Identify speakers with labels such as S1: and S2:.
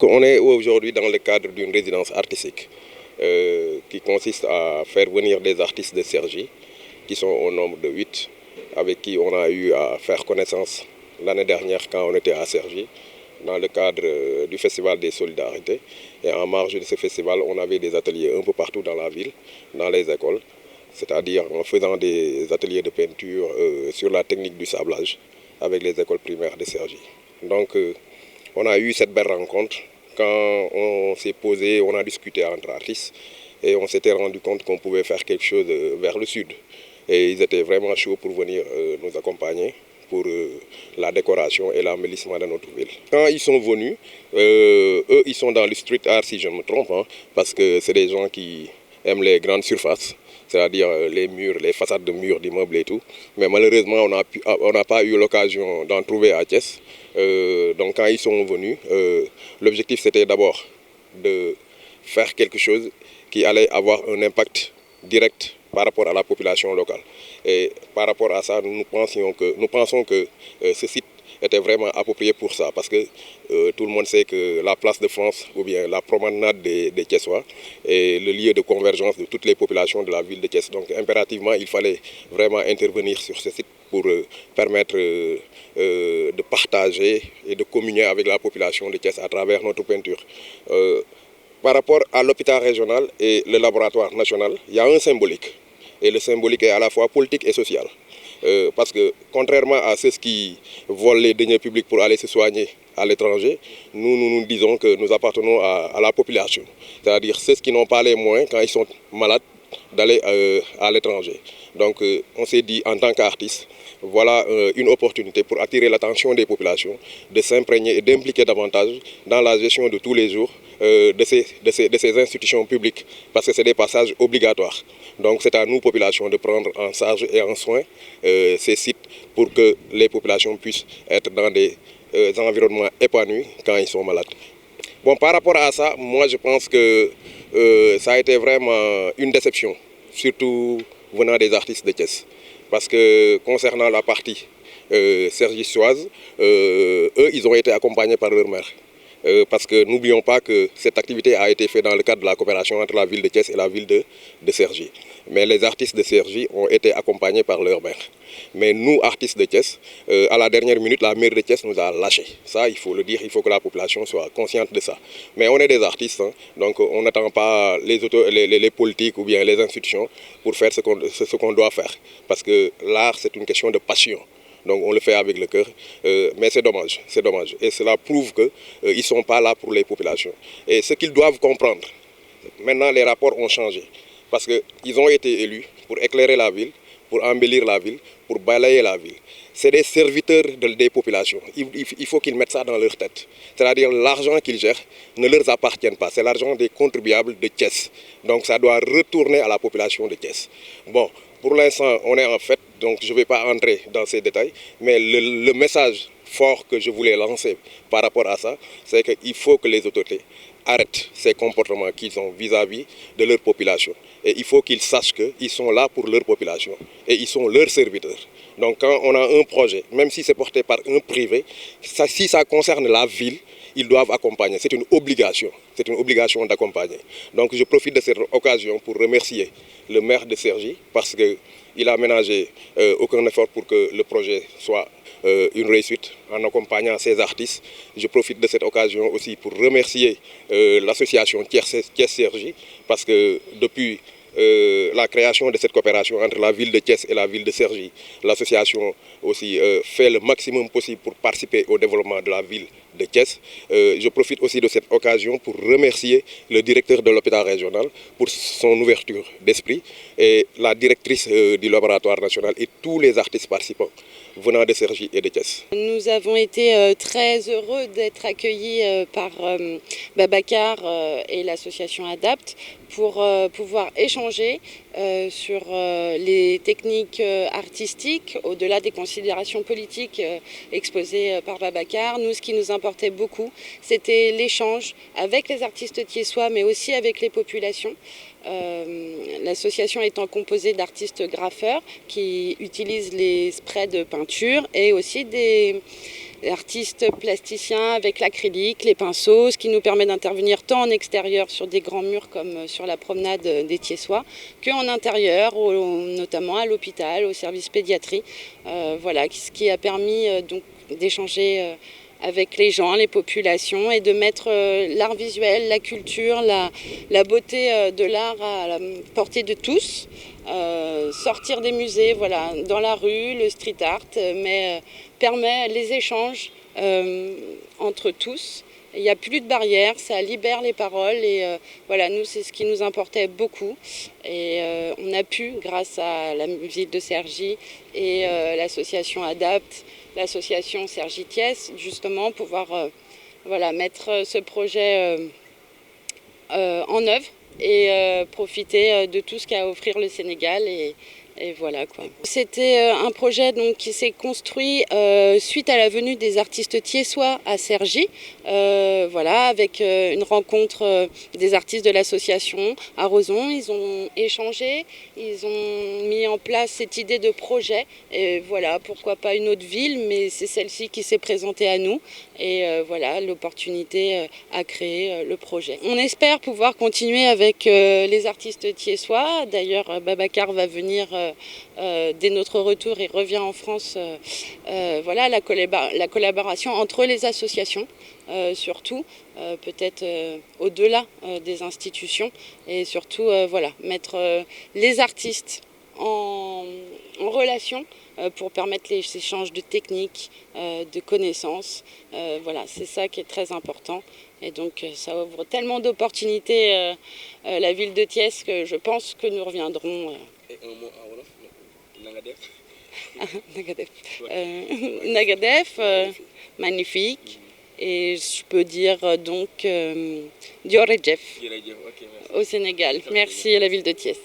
S1: On est aujourd'hui dans le cadre d'une résidence artistique qui consiste à faire venir des artistes de Cergy qui sont au nombre de 8, avec qui on a eu à faire connaissance l'année dernière quand on était à Cergy dans le cadre du Festival des Solidarités. Et en marge de ce festival, on avait des ateliers un peu partout dans la ville, dans les écoles, c'est-à-dire en faisant des ateliers de peinture sur la technique du sablage avec les écoles primaires de Cergy. Donc on a eu cette belle rencontre quand on s'est posé, on a discuté entre artistes et on s'était rendu compte qu'on pouvait faire quelque chose vers le sud. Et ils étaient vraiment chauds pour venir nous accompagner pour la décoration et l'embellissement de notre ville. Quand ils sont venus, eux ils sont dans le street art si je ne me trompe, hein, parce que c'est des gens qui aiment les grandes surfaces, c'est-à-dire les murs, les façades de murs d'immeubles et tout. Mais malheureusement, on n'a pas eu l'occasion d'en trouver à Thiès. Donc quand ils sont venus, l'objectif c'était d'abord de faire quelque chose qui allait avoir un impact direct par rapport à la population locale. Et par rapport à ça, nous pensons que ce site était vraiment approprié pour ça, parce que tout le monde sait que la place de France ou bien la promenade des Thiessois est le lieu de convergence de toutes les populations de la ville de Thiès. Donc impérativement, il fallait vraiment intervenir sur ce site pour permettre de partager et de communier avec la population de Thiès à travers notre peinture. Par rapport à l'hôpital régional et le laboratoire national, il y a un symbolique. Et le symbolique est à la fois politique et social. Parce que contrairement à ceux qui volent les deniers publics pour aller se soigner à l'étranger, nous disons que nous appartenons à la population. C'est-à-dire ceux qui n'ont pas les moyens, quand ils sont malades, d'aller à l'étranger. Donc on s'est dit en tant qu'artiste, voilà une opportunité pour attirer l'attention des populations, de s'imprégner et d'impliquer davantage dans la gestion de tous les jours de ces institutions publiques, parce que c'est des passages obligatoires. Donc c'est à nous, populations, de prendre en charge et en soin ces sites pour que les populations puissent être dans des environnements épanouis quand ils sont malades. Bon, par rapport à ça, moi je pense que ça a été vraiment une déception, surtout venant des artistes de Thiès. Parce que concernant la partie cergissoise, eux, ils ont été accompagnés par leur maire. Parce que n'oublions pas que cette activité a été faite dans le cadre de la coopération entre la ville de Thiès et la ville de Cergy. Mais les artistes de Cergy ont été accompagnés par leur maire. Mais nous, artistes de Thiès, à la dernière minute, la maire de Thiès nous a lâchés. Ça, il faut le dire, il faut que la population soit consciente de ça. Mais on est des artistes, hein, donc on n'attend pas les politiques ou bien les institutions pour faire ce qu'on doit faire. Parce que l'art, c'est une question de passion. Donc on le fait avec le cœur, mais c'est dommage, c'est dommage. Et cela prouve qu'ils ne sont pas là pour les populations. Et ce qu'ils doivent comprendre, maintenant les rapports ont changé. Parce qu'ils ont été élus pour éclairer la ville, pour embellir la ville, pour balayer la ville. C'est des serviteurs des populations. Il faut qu'ils mettent ça dans leur tête. C'est-à-dire l'argent qu'ils gèrent ne leur appartient pas. C'est l'argent des contribuables de Thiès. Donc ça doit retourner à la population de Thiès. Bon, pour l'instant, on est en fête, donc je ne vais pas entrer dans ces détails. Mais le message fort que je voulais lancer par rapport à ça, c'est qu'il faut que les autorités arrêtent ces comportements qu'ils ont vis-à-vis de leur population. Et il faut qu'ils sachent qu'ils sont là pour leur population et ils sont leurs serviteurs. Donc quand on a un projet, même si c'est porté par un privé, si ça concerne la ville, ils doivent accompagner. C'est une obligation d'accompagner. Donc je profite de cette occasion pour remercier le maire de Cergy parce qu'il a ménagé aucun effort pour que le projet soit une réussite en accompagnant ces artistes. Je profite de cette occasion aussi pour remercier l'association Thiès-Cergy parce que depuis la création de cette coopération entre la ville de Thiès et la ville de Cergy, l'association aussi fait le maximum possible pour participer au développement de la ville de Thiès. Je profite aussi de cette occasion pour remercier le directeur de l'hôpital régional pour son ouverture d'esprit et la directrice du laboratoire national et tous les artistes participants venant de Cergy et de Thiès.
S2: Nous avons été très heureux d'être accueillis par Babacar et l'association ADAPT pour pouvoir échanger sur les techniques artistiques au-delà des considérations politiques exposées par Babacar. Nous, ce qui nous importait beaucoup, c'était l'échange avec les artistes thiessois mais aussi avec les populations L'association étant composée d'artistes graffeurs qui utilisent les sprays de peinture et aussi des artistes plasticiens avec l'acrylique, les pinceaux, ce qui nous permet d'intervenir tant en extérieur sur des grands murs comme sur la promenade des Thiessois, qu'en intérieur, notamment à l'hôpital, au service pédiatrie. Voilà, ce qui a permis donc d'échanger avec les gens, les populations, et de mettre l'art visuel, la culture, la beauté de l'art à la portée de tous. Sortir des musées, voilà, dans la rue, le street art, mais permet les échanges entre tous. Il n'y a plus de barrières, ça libère les paroles et voilà, nous c'est ce qui nous importait beaucoup. Et on a pu, grâce à la ville de Cergy et l'association ADAPT, l'association Cergy Thiès, justement pouvoir voilà, mettre ce projet en œuvre et profiter de tout ce qu'a à offrir le Sénégal et voilà quoi. C'était un projet donc, qui s'est construit suite à la venue des artistes thiessois à Cergy, voilà, avec une rencontre des artistes de l'association à Rozon. Ils ont échangé, ils ont mis en place cette idée de projet et voilà, pourquoi pas une autre ville, mais c'est celle-ci qui s'est présentée à nous et voilà, l'opportunité à créer le projet. On espère pouvoir continuer avec les artistes thiessois. D'ailleurs, Babacar va venir dès notre retour, il revient en France. Voilà, la collaboration entre les associations, surtout, peut-être au-delà des institutions, et surtout voilà, mettre les artistes en relation pour permettre les échanges de techniques, de connaissances. Voilà, c'est ça qui est très important. Et donc ça ouvre tellement d'opportunités la ville de Thiès que je pense que nous reviendrons.
S1: Et un mot en wolof, Nangadef.
S2: Nagadef. Nagadef, magnifique. Et je peux dire donc Diorejef au Sénégal. Merci à la ville de Thiès.